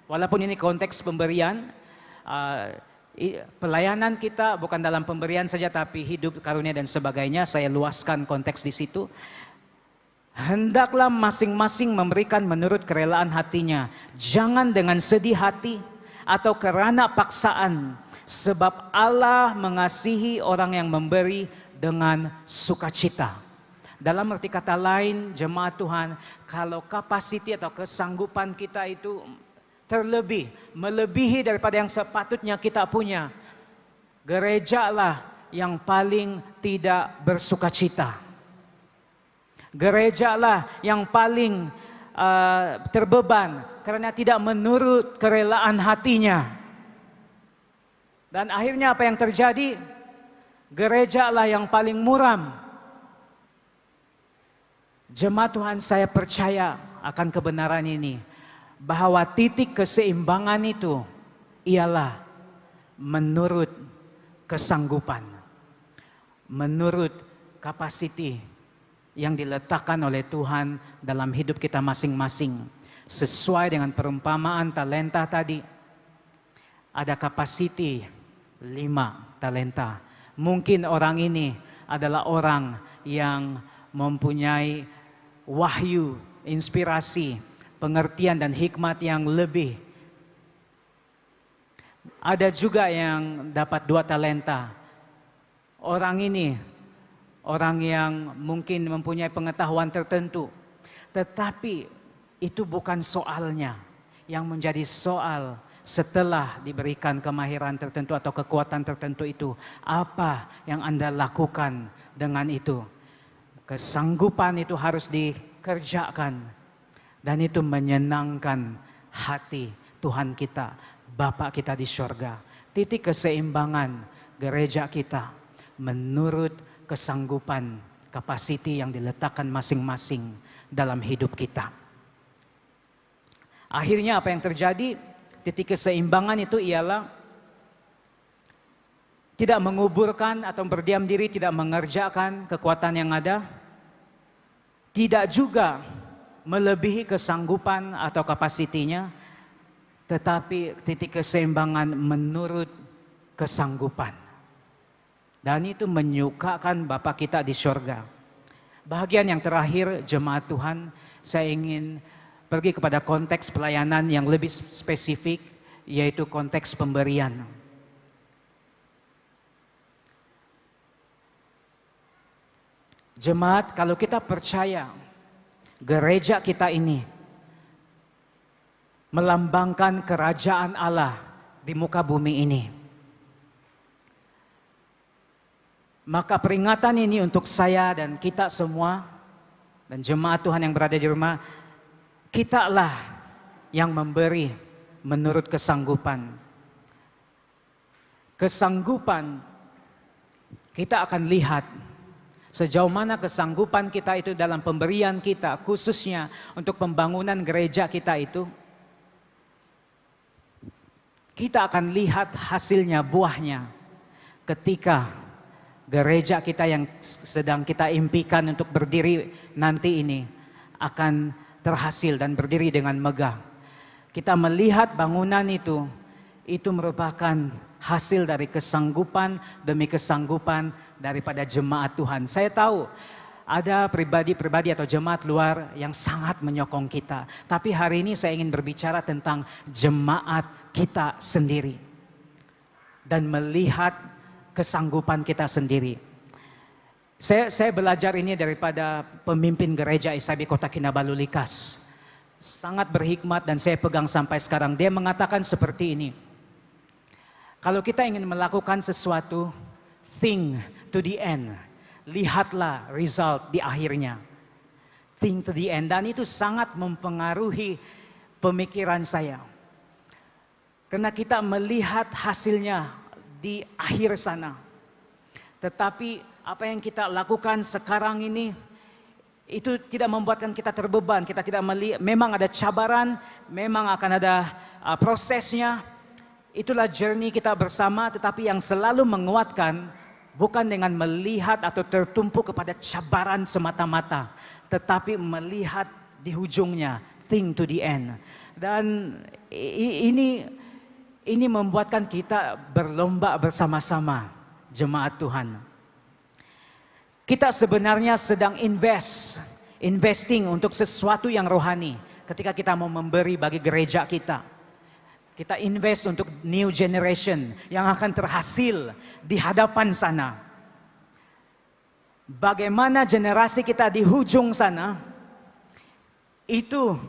Walaupun ini konteks pemberian, pelayanan kita bukan dalam pemberian saja, tapi hidup, karunia dan sebagainya. Saya luaskan konteks di situ. Hendaklah masing-masing memberikan menurut kerelaan hatinya. Jangan dengan sedih hati atau kerana paksaan. Sebab Allah mengasihi orang yang memberi dengan sukacita. Dalam arti kata lain, jemaat Tuhan, kalau kapasiti atau kesanggupan kita itu terlebih, melebihi daripada yang sepatutnya kita punya, gerejalah yang paling tidak bersukacita. Gerejalah yang paling terbeban karena tidak menurut kerelaan hatinya. Dan akhirnya apa yang terjadi? Gerejalah yang paling muram. Jemaat Tuhan, saya percaya akan kebenaran ini. Bahwa titik keseimbangan itu ialah menurut kesanggupan. Menurut kapasiti yang diletakkan oleh Tuhan dalam hidup kita masing-masing. Sesuai dengan perumpamaan talenta tadi. Ada kapasiti 5 talenta. Mungkin orang ini adalah orang yang mempunyai wahyu, inspirasi, pengertian dan hikmat yang lebih. Ada juga yang dapat 2 talenta. Orang ini, orang yang mungkin mempunyai pengetahuan tertentu. Tetapi itu bukan soalnya. Yang menjadi soal setelah diberikan kemahiran tertentu atau kekuatan tertentu itu. Apa yang Anda lakukan dengan itu? Kesanggupan itu harus dikerjakan. Dan itu menyenangkan hati Tuhan kita, Bapa kita di sorga. Titik keseimbangan gereja kita menurut kesanggupan, kapasiti yang diletakkan masing-masing dalam hidup kita. Akhirnya apa yang terjadi? Titik keseimbangan itu ialah tidak menguburkan atau berdiam diri, tidak mengerjakan kekuatan yang ada, tidak juga melebihi kesanggupan atau kapasitinya, tetapi titik keseimbangan menurut kesanggupan. Dan itu menyukakan Bapa kita di surga. Bahagian yang terakhir, jemaat Tuhan, saya ingin pergi kepada konteks pelayanan yang lebih spesifik, yaitu konteks pemberian. Jemaat, kalau kita percaya gereja kita ini melambangkan kerajaan Allah di muka bumi ini, maka peringatan ini untuk saya dan kita semua dan jemaat Tuhan yang berada di rumah, kitalah yang memberi menurut kesanggupan. Kesanggupan kita akan lihat sejauh mana kesanggupan kita itu dalam pemberian kita, khususnya untuk pembangunan gereja kita itu. Kita akan lihat hasilnya, buahnya, ketika gereja kita yang sedang kita impikan untuk berdiri nanti ini akan terhasil dan berdiri dengan megah. Kita melihat bangunan itu merupakan hasil dari kesanggupan demi kesanggupan daripada jemaat Tuhan. Saya tahu ada pribadi-pribadi atau jemaat luar yang sangat menyokong kita. Tapi hari ini saya ingin berbicara tentang jemaat kita sendiri. Dan melihat kesanggupan kita sendiri. Saya belajar ini daripada pemimpin gereja SIB Kota Kinabalu Likas. Sangat berhikmat dan saya pegang sampai sekarang. Dia mengatakan seperti ini. Kalau kita ingin melakukan sesuatu, think to the end. Lihatlah result di akhirnya. Think to the end. Dan itu sangat mempengaruhi pemikiran saya. Karena kita melihat hasilnya di akhir sana. Tetapi apa yang kita lakukan sekarang ini, itu tidak membuatkan kita terbeban. Kita tidak melihat, memang ada cabaran, memang akan ada prosesnya. Itulah journey kita bersama, tetapi yang selalu menguatkan bukan dengan melihat atau tertumpu kepada cabaran semata-mata, tetapi melihat di ujungnya, think to the end. Dan ini membuatkan kita berlomba bersama-sama, jemaat Tuhan. Kita sebenarnya sedang investing untuk sesuatu yang rohani ketika kita mau memberi bagi gereja kita. Kita invest untuk new generation yang akan terhasil di hadapan sana. Bagaimana generasi kita di ujung sana, itu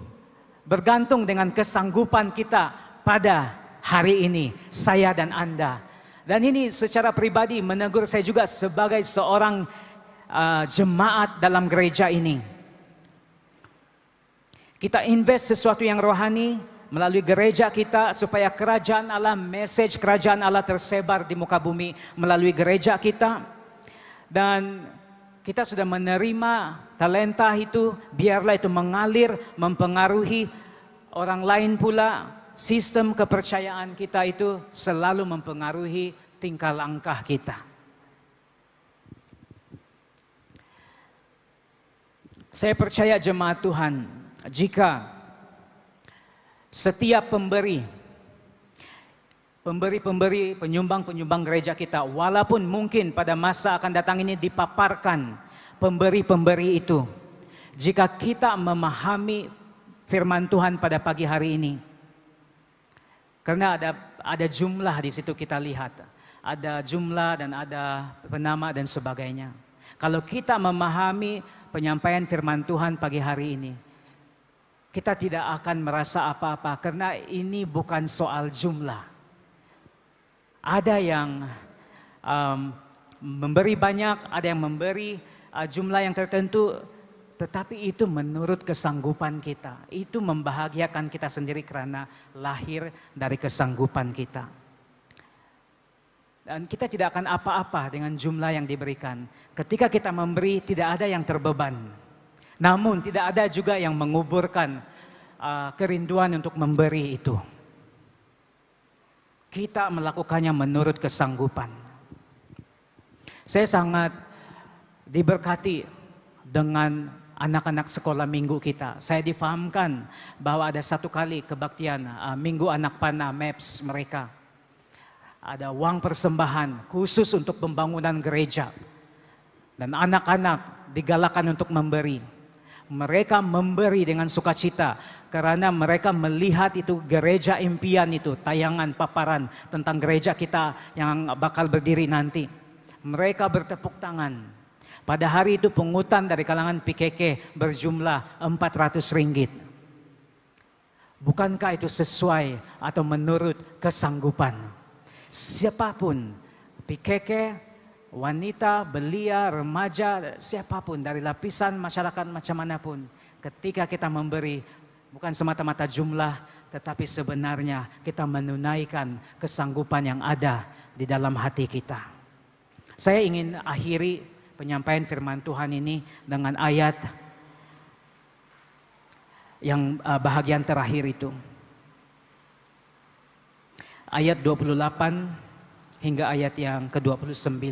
bergantung dengan kesanggupan kita pada hari ini, saya dan Anda. Dan ini secara pribadi menegur saya juga sebagai seorang jemaat dalam gereja ini. Kita invest sesuatu yang rohani melalui gereja kita supaya kerajaan Allah, message kerajaan Allah tersebar di muka bumi melalui gereja kita. Dan kita sudah menerima talenta itu, biarlah itu mengalir, mempengaruhi orang lain pula. Sistem kepercayaan kita itu selalu mempengaruhi tingkah langkah kita. Saya percaya jemaat Tuhan, jika setiap pemberi, penyumbang-penyumbang gereja kita, walaupun mungkin pada masa akan datang ini dipaparkan pemberi-pemberi itu, jika kita memahami firman Tuhan pada pagi hari ini, karena ada jumlah di situ kita lihat, ada jumlah dan ada penama dan sebagainya. Kalau kita memahami penyampaian firman Tuhan pagi hari ini, kita tidak akan merasa apa-apa karena ini bukan soal jumlah. Ada yang memberi banyak, ada yang memberi jumlah yang tertentu, tetapi itu menurut kesanggupan kita. Itu membahagiakan kita sendiri karena lahir dari kesanggupan kita. Dan kita tidak akan apa-apa dengan jumlah yang diberikan. Ketika kita memberi, tidak ada yang terbeban. Namun tidak ada juga yang menguburkan kerinduan untuk memberi itu. Kita melakukannya menurut kesanggupan. Saya sangat diberkati dengan anak-anak sekolah minggu kita. Saya difahamkan bahwa ada satu kali kebaktian Minggu Anak Panah MAPS mereka. Ada uang persembahan khusus untuk pembangunan gereja. Dan anak-anak digalakkan untuk memberi. Mereka memberi dengan sukacita karena mereka melihat itu gereja impian itu, tayangan paparan tentang gereja kita yang bakal berdiri nanti. Mereka bertepuk tangan. Pada hari itu pungutan dari kalangan PKK berjumlah Rp400. Bukankah itu sesuai atau menurut kesanggupan? Siapapun, PKK, wanita, belia, remaja, siapapun dari lapisan masyarakat macam manapun, ketika kita memberi, bukan semata-mata jumlah, tetapi sebenarnya kita menunaikan kesanggupan yang ada di dalam hati kita. Saya ingin akhiri penyampaian firman Tuhan ini dengan ayat yang bahagian terakhir itu. Ayat 28 hingga ayat yang ke-29.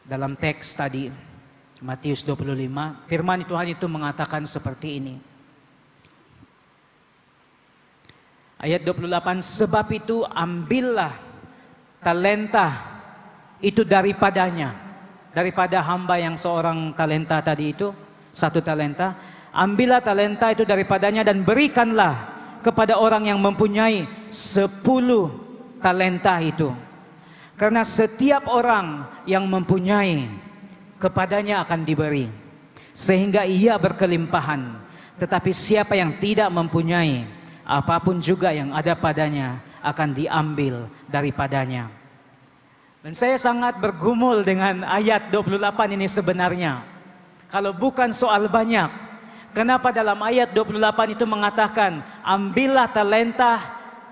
Dalam teks tadi, Matius 25, firman Tuhan itu mengatakan seperti ini. Ayat 28, sebab itu ambillah talenta itu daripadanya. Daripada hamba yang seorang talenta tadi itu, 1 talenta. Ambillah talenta itu daripadanya dan berikanlah kepada orang yang mempunyai 10 talenta itu. Karena setiap orang yang mempunyai, kepadanya akan diberi, sehingga ia berkelimpahan. Tetapi siapa yang tidak mempunyai, apapun juga yang ada padanya akan diambil daripadanya. Dan saya sangat bergumul dengan ayat 28 ini sebenarnya. Kalau bukan soal banyak, kenapa dalam ayat 28 itu mengatakan, ambillah talenta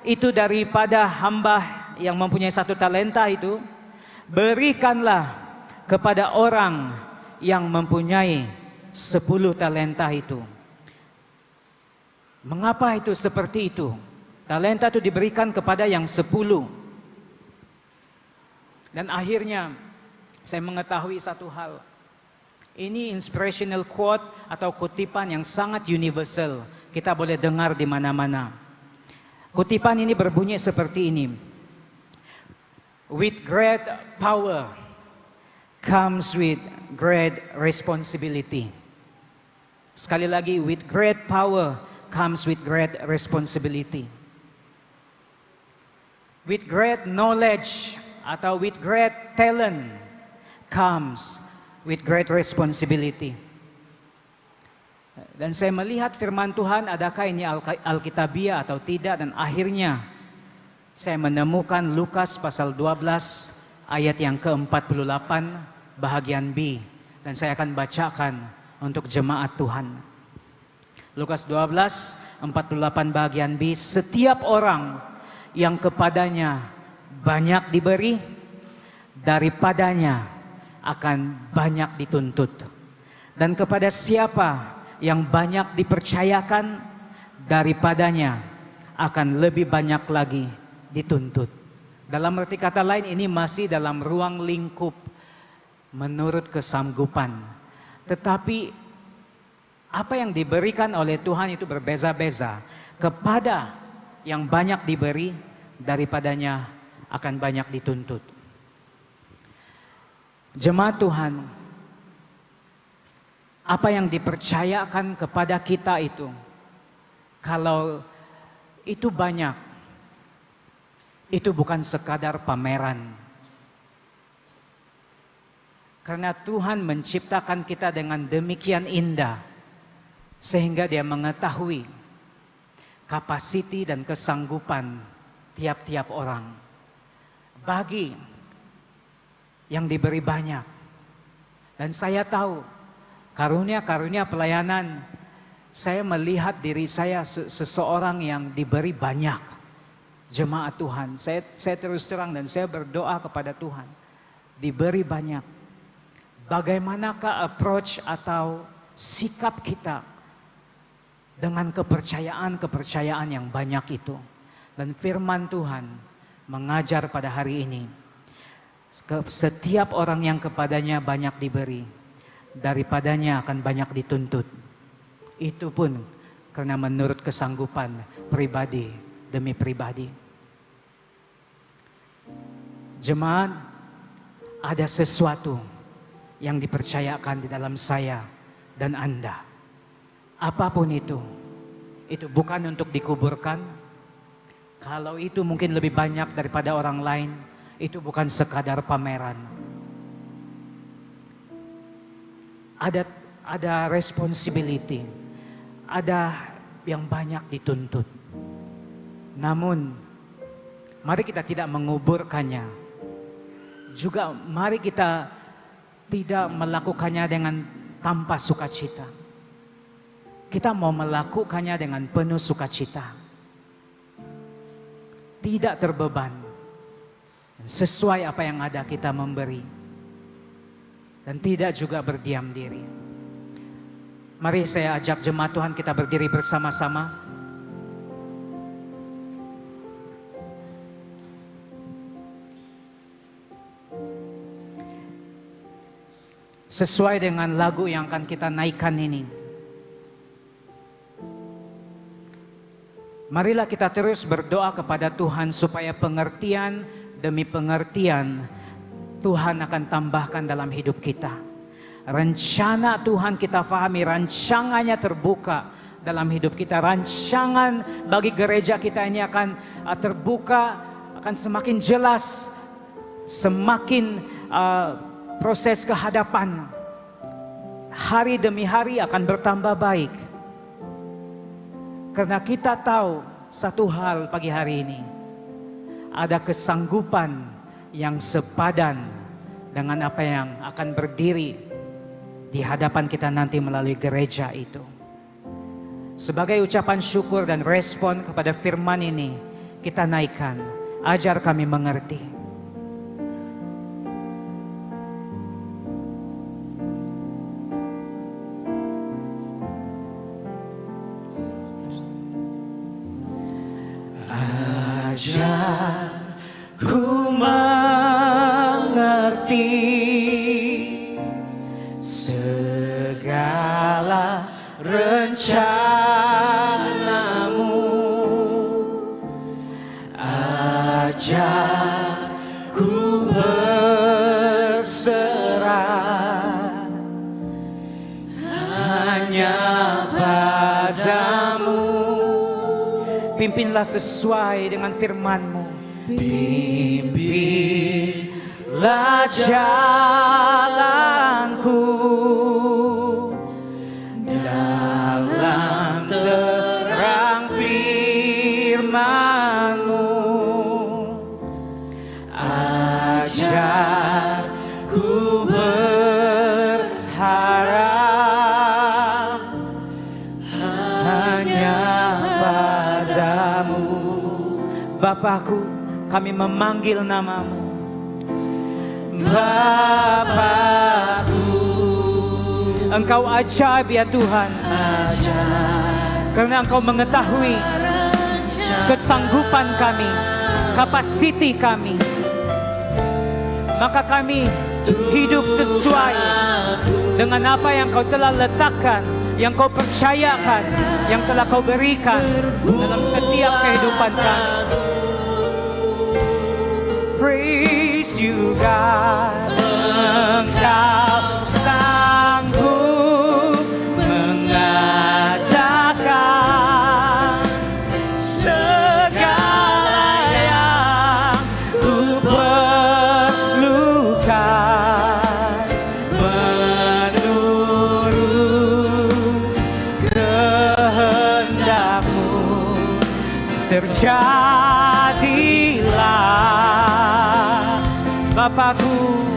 itu daripada hamba yang mempunyai 1 talenta itu, berikanlah kepada orang yang mempunyai 10 talenta itu. Mengapa itu seperti itu? Talenta itu diberikan kepada yang 10. Dan akhirnya saya mengetahui satu hal. Ini inspirational quote atau kutipan yang sangat universal. Kita boleh dengar di mana-mana. Kutipan ini berbunyi seperti ini. With great power comes with great responsibility. Sekali lagi, with great power comes with great responsibility. With great knowledge atau with great talent comes with great responsibility. Dan saya melihat firman Tuhan, adakah ini Alkitabiah atau tidak, dan akhirnya saya menemukan Lukas pasal 12 ayat yang ke-48 bahagian B, dan saya akan bacakan untuk jemaat Tuhan. Lukas 12 48 bahagian B, setiap orang yang kepadanya banyak diberi, daripadanya akan banyak dituntut. Dan kepada siapa yang banyak dipercayakan, daripadanya akan lebih banyak lagi dituntut. Dalam arti kata lain, ini masih dalam ruang lingkup menurut kesanggupan. Tetapi apa yang diberikan oleh Tuhan itu berbeza-beza. Kepada yang banyak diberi, daripadanya akan banyak dituntut. Jemaat Tuhan, apa yang dipercayakan kepada kita itu, kalau itu banyak, itu bukan sekadar pameran. Karena Tuhan menciptakan kita dengan demikian indah, sehingga Dia mengetahui kapasiti dan kesanggupan tiap-tiap orang. Bagi yang diberi banyak, dan saya tahu karunia-karunia pelayanan, saya melihat diri saya seseorang yang diberi banyak. Jemaat Tuhan, saya terus terang dan saya berdoa kepada Tuhan, diberi banyak. Bagaimanakah approach atau sikap kita dengan kepercayaan yang banyak itu. Dan firman Tuhan mengajar pada hari ini, setiap orang yang kepadanya banyak diberi, daripadanya akan banyak dituntut. Itu pun karena menurut kesanggupan pribadi demi pribadi. Jemaat, ada sesuatu yang dipercayakan di dalam saya dan Anda. Apapun itu bukan untuk dikuburkan. Kalau itu mungkin lebih banyak daripada orang lain, itu bukan sekadar pameran. Ada responsibility, ada yang banyak dituntut. Namun, mari kita tidak menguburkannya. Juga mari kita tidak melakukannya dengan tanpa sukacita. Kita mau melakukannya dengan penuh sukacita. Tidak terbeban. Sesuai apa yang ada kita memberi. Dan tidak juga berdiam diri. Mari saya ajak jemaat Tuhan kita berdiri bersama-sama. Sesuai dengan lagu yang akan kita naikkan ini. Marilah kita terus berdoa kepada Tuhan supaya pengertian demi pengertian Tuhan akan tambahkan dalam hidup kita. Rencana Tuhan kita fahami, rancangannya terbuka dalam hidup kita. Rancangan bagi gereja kita ini akan terbuka, akan semakin jelas, semakin proses kehadapan hari demi hari akan bertambah baik. Karena kita tahu satu hal pagi hari ini, ada kesanggupan yang sepadan dengan apa yang akan berdiri di hadapan kita nanti melalui gereja itu. Sebagai ucapan syukur dan respon kepada firman ini, kita naikkan, ajar kami mengerti. Ajar ku mengerti segala rencanamu. Ajar ku berserah hanya padamu. Pimpinlah sesuai dengan firman-Mu. Pimpinlah jalanku dalam terang firman-Mu. Ajar ku berharap hanya padamu. Bapakku, kami memanggil nama-Mu. Bapakku, Engkau ajaib ya Tuhan. Karena Engkau mengetahui kesanggupan kami, kapasiti kami. Maka kami hidup sesuai dengan apa yang Kau telah letakkan, yang Kau percayakan, yang telah Kau berikan dalam setiap kehidupan kami. Praise you God, Engkau sanggup mengadakan segala yang ku perlukan menurut kehendak-Mu. Terjadilah Bapakku,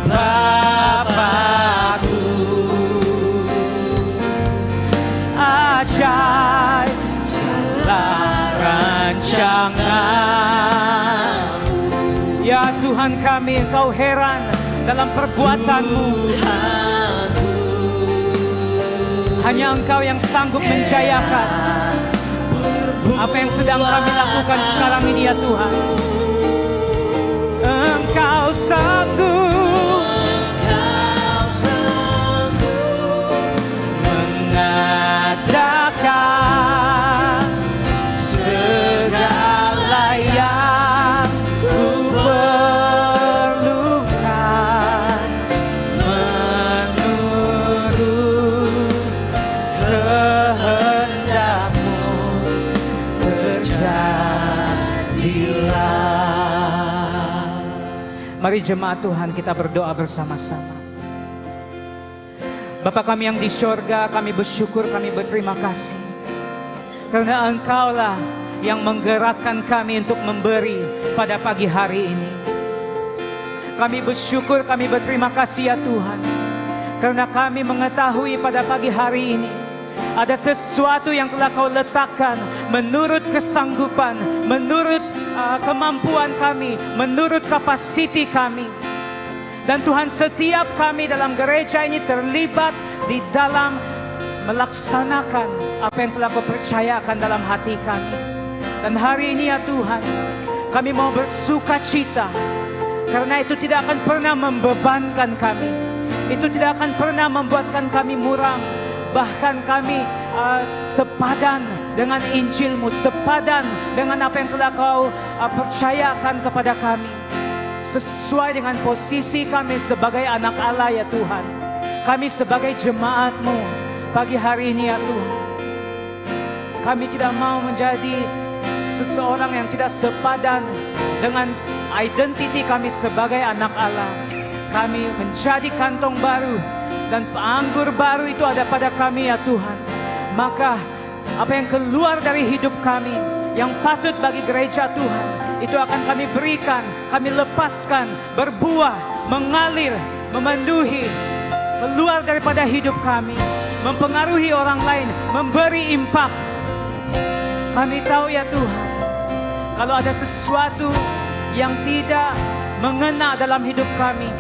Bapakku, ajaib segala Tuhan kami, Engkau heran dalam perbuatan-Mu. Hanya Engkau yang sanggup menjayakan apa yang sedang kami lakukan sekarang ini ya Tuhan. Engkau sanggup mengadakan segala yang ku perlukan menurut kehendak-Mu. Terjadilah. Mari jemaat Tuhan, kita berdoa bersama-sama. Bapa kami yang di sorga, kami bersyukur, kami berterima kasih. Karena Engkaulah yang menggerakkan kami untuk memberi pada pagi hari ini. Kami bersyukur, kami berterima kasih ya Tuhan. Karena kami mengetahui pada pagi hari ini ada sesuatu yang telah Kau letakkan menurut kesanggupan, menurut kemampuan kami, menurut kapasiti kami. Dan Tuhan, setiap kami dalam gereja ini terlibat di dalam melaksanakan apa yang telah Kau percayakan dalam hati kami. Dan hari ini ya Tuhan, kami mau bersuka cita, karena itu tidak akan pernah membebankan kami. Itu tidak akan pernah membuatkan kami muram. Bahkan kami sepadan dengan Injil-Mu, sepadan dengan apa yang telah Kau percayakan kepada kami. Sesuai dengan posisi kami sebagai anak Allah ya Tuhan. Kami sebagai jemaat-Mu pagi hari ini ya Tuhan. Kami tidak mau menjadi seseorang yang tidak sepadan dengan identiti kami sebagai anak Allah. Kami menjadi kantong baru dan anggur baru itu ada pada kami ya Tuhan. Maka apa yang keluar dari hidup kami, yang patut bagi gereja Tuhan, itu akan kami berikan, kami lepaskan, berbuah, mengalir, memenuhi, keluar daripada hidup kami, mempengaruhi orang lain, memberi impact. Kami tahu ya Tuhan, kalau ada sesuatu yang tidak mengena dalam hidup kami,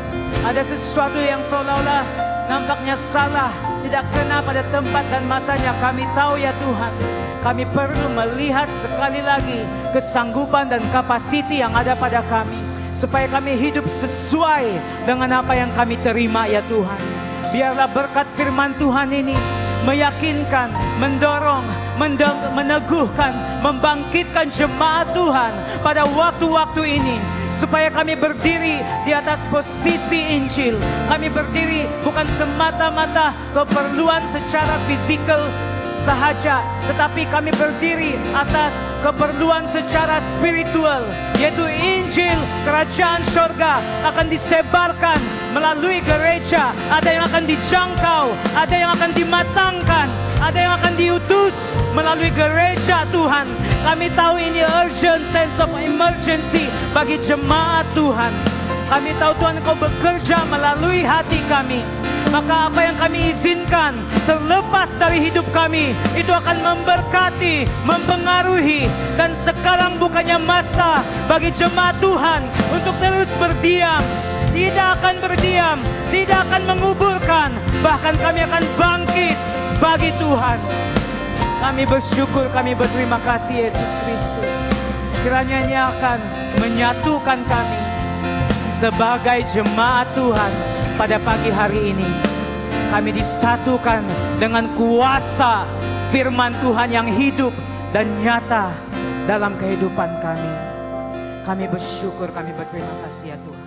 ada sesuatu yang seolah-olah nampaknya salah, tidak kena pada tempat dan masanya, kami tahu ya Tuhan, kami perlu melihat sekali lagi kesanggupan dan kapasiti yang ada pada kami, supaya kami hidup sesuai dengan apa yang kami terima ya Tuhan. Biarlah berkat firman Tuhan ini meyakinkan, mendorong, meneguhkan, membangkitkan jemaat Tuhan pada waktu-waktu ini, supaya kami berdiri di atas posisi Injil. Kami berdiri bukan semata-mata keperluan secara fisikal sahaja, tetapi kami berdiri atas keperluan secara spiritual, yaitu Injil kerajaan sorga akan disebarkan melalui gereja. Ada yang akan dijangkau, ada yang akan dimatangkan, ada yang akan diutus melalui gereja Tuhan. Kami tahu ini urgent sense of emergency bagi jemaat Tuhan. Kami tahu Tuhan Kau bekerja melalui hati kami. Maka apa yang kami izinkan terlepas dari hidup kami, itu akan memberkati, mempengaruhi. Dan sekarang bukannya masa bagi jemaat Tuhan untuk terus berdiam. Tidak akan berdiam, tidak akan menguburkan. Bahkan kami akan bangkit bagi Tuhan. Kami bersyukur, kami berterima kasih Yesus Kristus. Kiranya ini akan menyatukan kami sebagai jemaat Tuhan. Pada pagi hari ini kami disatukan dengan kuasa firman Tuhan yang hidup dan nyata dalam kehidupan kami. Kami bersyukur, kami berterima kasih ya Tuhan.